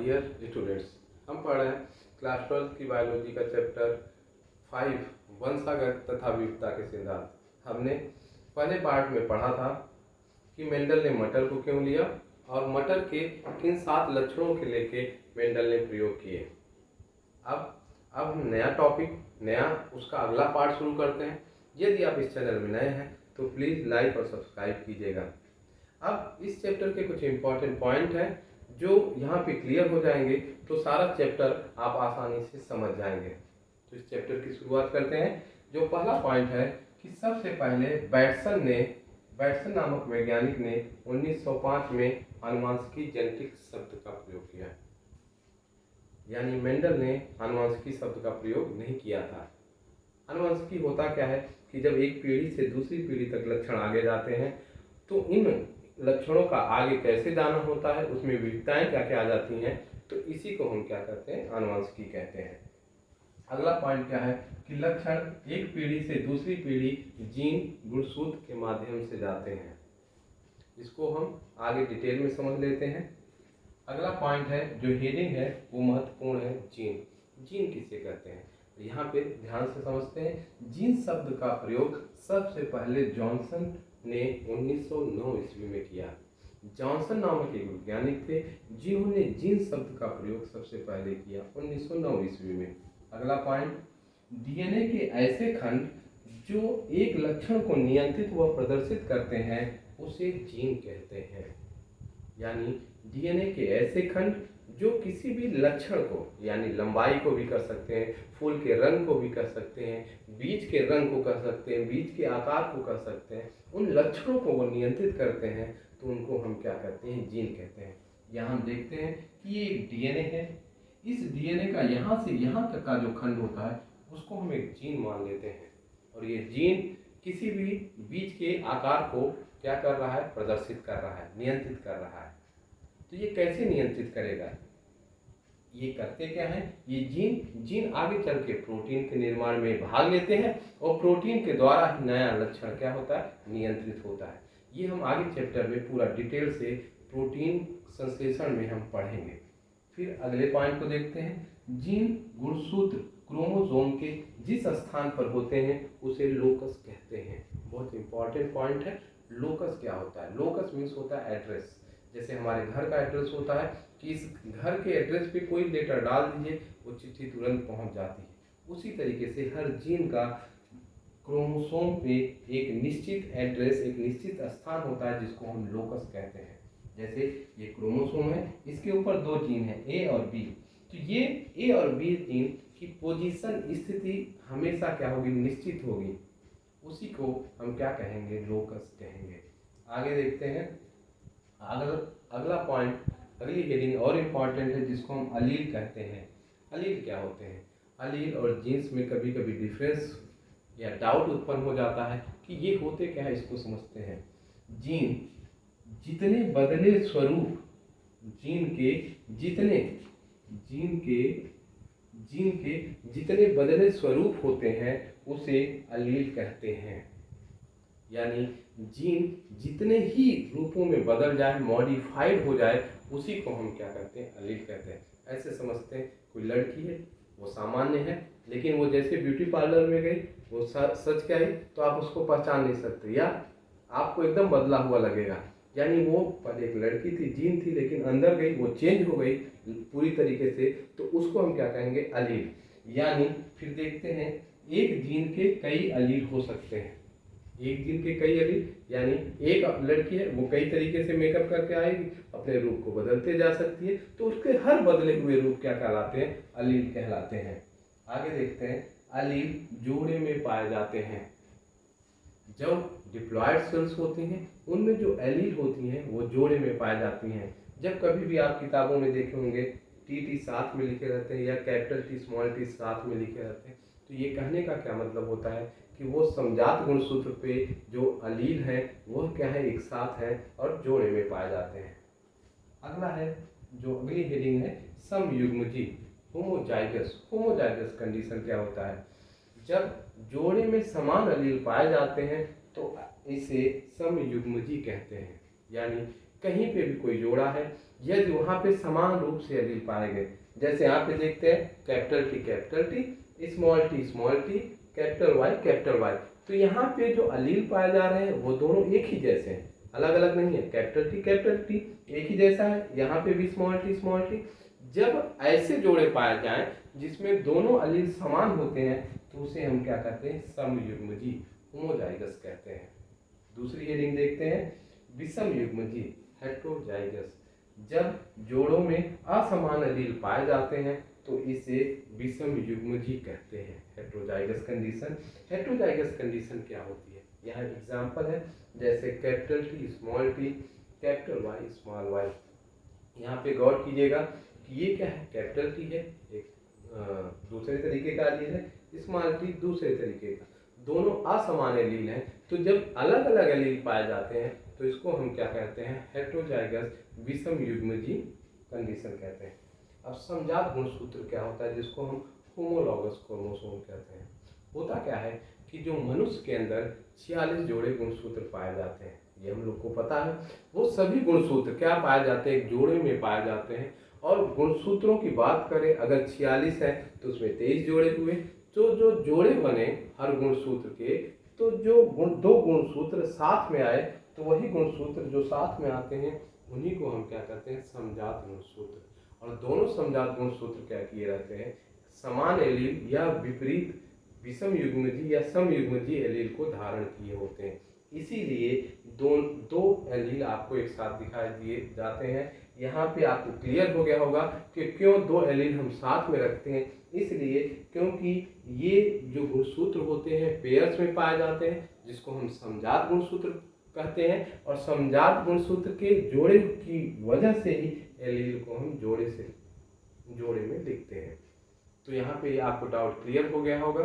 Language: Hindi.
डियर स्टूडेंट्स, हम पढ़ रहे हैं क्लास 12 की बायोलॉजी का चैप्टर 5 वंशागत तथा विविधता के सिद्धांत। हमने पहले पार्ट में पढ़ा था कि मेंडल ने मटर को क्यों लिया और मटर के किन 7 लक्षणों के लेके मेंडल ने प्रयोग किए। अब हम नया टॉपिक, नया उसका अगला पार्ट शुरू करते हैं। यदि आप इस चैनल में नए हैं तो प्लीज़ लाइक और सब्सक्राइब कीजिएगा। अब इस चैप्टर के कुछ इंपॉर्टेंट पॉइंट हैं जो यहाँ पे क्लियर हो जाएंगे तो सारा चैप्टर आप आसानी से समझ जाएंगे। तो इस चैप्टर की शुरुआत करते हैं। जो पहला पॉइंट है कि सबसे पहले बैटसन नामक वैज्ञानिक ने 1905 में आनुवंशिकी जेनेटिक शब्द का प्रयोग किया। यानी मेंडल ने आनुवंशिकी शब्द का प्रयोग नहीं किया था। आनुवंशिकी होता क्या है कि जब एक पीढ़ी से दूसरी पीढ़ी तक लक्षण आगे जाते हैं तो इन लक्षणों का आगे कैसे जाना होता है, उसमें विविधताएं क्या क्या आ जाती हैं, तो इसी को हम क्या कहते हैं, आनुवंशिकी कहते हैं। अगला पॉइंट क्या है कि लक्षण एक पीढ़ी से दूसरी पीढ़ी जीन गुणसूत्र के माध्यम से जाते हैं। इसको हम आगे डिटेल में समझ लेते हैं। अगला पॉइंट है जो हेडिंग है वो महत्वपूर्ण है, जीन किसे कहते हैं। यहाँ पे ध्यान से समझते हैं। जीन शब्द का प्रयोग सबसे पहले जॉनसन ने 1909 ईस्वी में किया। जॉनसन नामक एक वैज्ञानिक थे जिन्होंने जीन शब्द का प्रयोग सबसे पहले किया 1909 ईस्वी में। अगला पॉइंट, डीएनए के ऐसे खंड जो एक लक्षण को नियंत्रित व प्रदर्शित करते हैं उसे जीन कहते हैं। यानी डीएनए के ऐसे खंड जो किसी भी लक्षण को, यानी लंबाई को भी कर सकते हैं, फूल के रंग को भी कर सकते हैं, बीज के रंग को कर सकते हैं, बीज के आकार को कर सकते हैं, उन लक्षणों को वो नियंत्रित करते हैं तो उनको हम क्या कहते हैं, जीन कहते हैं। यहाँ हम देखते हैं कि ये एक डीएनए है। इस डीएनए का यहाँ से यहाँ तक का जो खंड होता है उसको हम एक जीन मान लेते हैं और ये जीन किसी भी बीज के आकार को क्या कर रहा है, प्रदर्शित कर रहा है, नियंत्रित कर रहा है। तो ये कैसे नियंत्रित करेगा, ये करते क्या है, ये जीन आगे चल के प्रोटीन के निर्माण में भाग लेते हैं और प्रोटीन के द्वारा ही नया लक्षण क्या होता है, नियंत्रित होता है। ये हम आगे चैप्टर में पूरा डिटेल से प्रोटीन संश्लेषण में हम पढ़ेंगे। फिर अगले पॉइंट को देखते हैं। जीन गुणसूत्र क्रोमोसोम के जिस स्थान पर होते हैं उसे लोकस कहते हैं। बहुत इंपॉर्टेंट पॉइंट है। लोकस क्या होता है, लोकस मीन्स होता है एड्रेस। जैसे हमारे घर का एड्रेस होता है कि इस घर के एड्रेस पे कोई लेटर डाल दीजिए वो चिट्ठी तुरंत पहुंच जाती है। उसी तरीके से हर जीन का क्रोमोसोम पे एक निश्चित एड्रेस, एक निश्चित स्थान होता है जिसको हम लोकस कहते हैं। जैसे ये क्रोमोसोम है, इसके ऊपर 2 जीन है ए और बी, तो ये ए और बी जीन की पोजीशन, स्थिति हमेशा क्या होगी, निश्चित होगी। उसी को हम क्या कहेंगे, लोकस कहेंगे। आगे देखते हैं। अगला पॉइंट, अगली हेडिंग और इम्पॉर्टेंट है जिसको हम अलील कहते हैं। अलील क्या होते हैं, अलील और जीन्स में कभी कभी डिफरेंस या डाउट उत्पन्न हो जाता है कि ये होते क्या है, इसको समझते हैं। जीन जितने बदले स्वरूप, जीन के जितने बदले स्वरूप होते हैं उसे अलील कहते हैं। यानी जीन जितने ही रूपों में बदल जाए, मॉडिफाइड हो जाए, उसी को हम क्या कहते हैं, अलील कहते हैं। ऐसे समझते हैं कोई लड़की है, वो सामान्य है, लेकिन वो जैसे ब्यूटी पार्लर में गई, वो सच क्या है तो आप उसको पहचान नहीं सकते या आपको एकदम बदला हुआ लगेगा। यानी वो पहले एक लड़की थी, जीन थी, लेकिन अंदर गई, वो चेंज हो गई पूरी तरीके से, तो उसको हम क्या कहेंगे, अलील। यानी फिर देखते हैं, एक जीन के कई अलील हो सकते हैं। एक जीन के कई अलील, यानी एक लड़की है, वो कई तरीके से मेकअप करके आएगी, अपने रूप को बदलते जा सकती है, तो उसके हर बदले हुए रूप क्या कहलाते हैं, अलील कहलाते हैं। आगे देखते हैं। अलील जोड़े में पाए जाते हैं। जब डिप्लॉयड सेल्स होती हैं उनमें जो एलील होती हैं वो जोड़े में पाई जाती हैं। जब कभी भी आप किताबों में देखे होंगे टी साथ में लिखे रहते हैं या कैपिटल टी स्मॉल टी साथ में लिखे रहते हैं, तो ये कहने का क्या मतलब होता है कि वो समजात गुणसूत्र पे जो अलील हैं वह क्या है, एक साथ है और जोड़े में पाए जाते हैं। अगला है, जो अगली हेडिंग है, समयुग्मजी, होमोजाइगस कंडीशन क्या होता है। जब जोड़े में समान अलील पाए जाते हैं तो इसे समयुग्मजी कहते हैं। यानी कहीं पे भी कोई जोड़ा है, यदि वहाँ पे समान रूप से एलील पाए गए, जैसे यहाँ पे देखते हैं capital T, small T, capital Y, तो यहाँ पे जो एलील पाए जा रहे हैं वो दोनों एक ही जैसे हैं, अलग अलग नहीं है। कैपिटल टी एक ही जैसा है, यहाँ पे भी स्मॉल टी। जब ऐसे जोड़े पाए जाएं जिसमें दोनों एलील समान होते हैं तो उसे हम क्या कहते हैं, समयुग्मजी, होमोजाइगस कहते हैं। दूसरी हेडिंग देखते हैं, विषम युग्मजी, हेट्रोजाइगस। जब जोड़ों में असमान एलील पाए जाते हैं तो इसे विषम युग्मजी कहते हैं, हेट्रोजाइगस कंडीशन। हेट्रोजाइगस कंडीशन क्या होती है, यहाँ एग्जांपल है, जैसे capital T small T, capital Y small Y. यहाँ पे गौर कीजिएगा कि ये क्या है, कैपिटल टी है, एक दूसरे तरीके का एलील है, स्मॉल टी दूसरे तरीके का, दोनों असमान एलील हैं। तो जब अलग अलग एलील पाए जाते हैं तो इसको हम क्या कहते हैं, हेट्रोजाइगस विषम युग्मजी कंडीशन कहते हैं। अब समजात गुणसूत्र क्या होता है, जिसको हम होमोलॉगस क्रोमोसोम कहते हैं। होता क्या है कि जो मनुष्य के अंदर 46 जोड़े गुणसूत्र पाए जाते हैं, ये हम लोग को पता है। वो सभी गुणसूत्र क्या पाए जाते हैं, एक जोड़े में पाए जाते हैं। और गुणसूत्रों की बात करें, अगर 46 है तो उसमें 23 जोड़े हुए। तो जो जोड़े बने हर गुणसूत्र के, तो जो दो गुणसूत्र साथ में आए तो वही गुणसूत्र जो साथ में आते हैं उन्हीं को हम क्या कहते हैं, समजात गुणसूत्र। और दोनों समजात गुणसूत्र क्या किए रहते हैं, समान एलील या विपरीत विषम युग्मजी या समयुग्मजी एलील को धारण किए होते हैं। इसीलिए दो एलील आपको एक साथ दिखाई दिए जाते हैं। यहाँ पे आपको क्लियर हो गया होगा कि क्यों दो एलील हम साथ में रखते हैं, इसलिए क्योंकि ये जो गुणसूत्र होते हैं पेयर्स में पाए जाते हैं, जिसको हम समजात गुणसूत्र कहते हैं। और समजात गुणसूत्र के जोड़े की वजह से ही एलील को हम जोड़े में लिखते हैं। तो यहाँ पे आपको डाउट क्लियर हो गया होगा।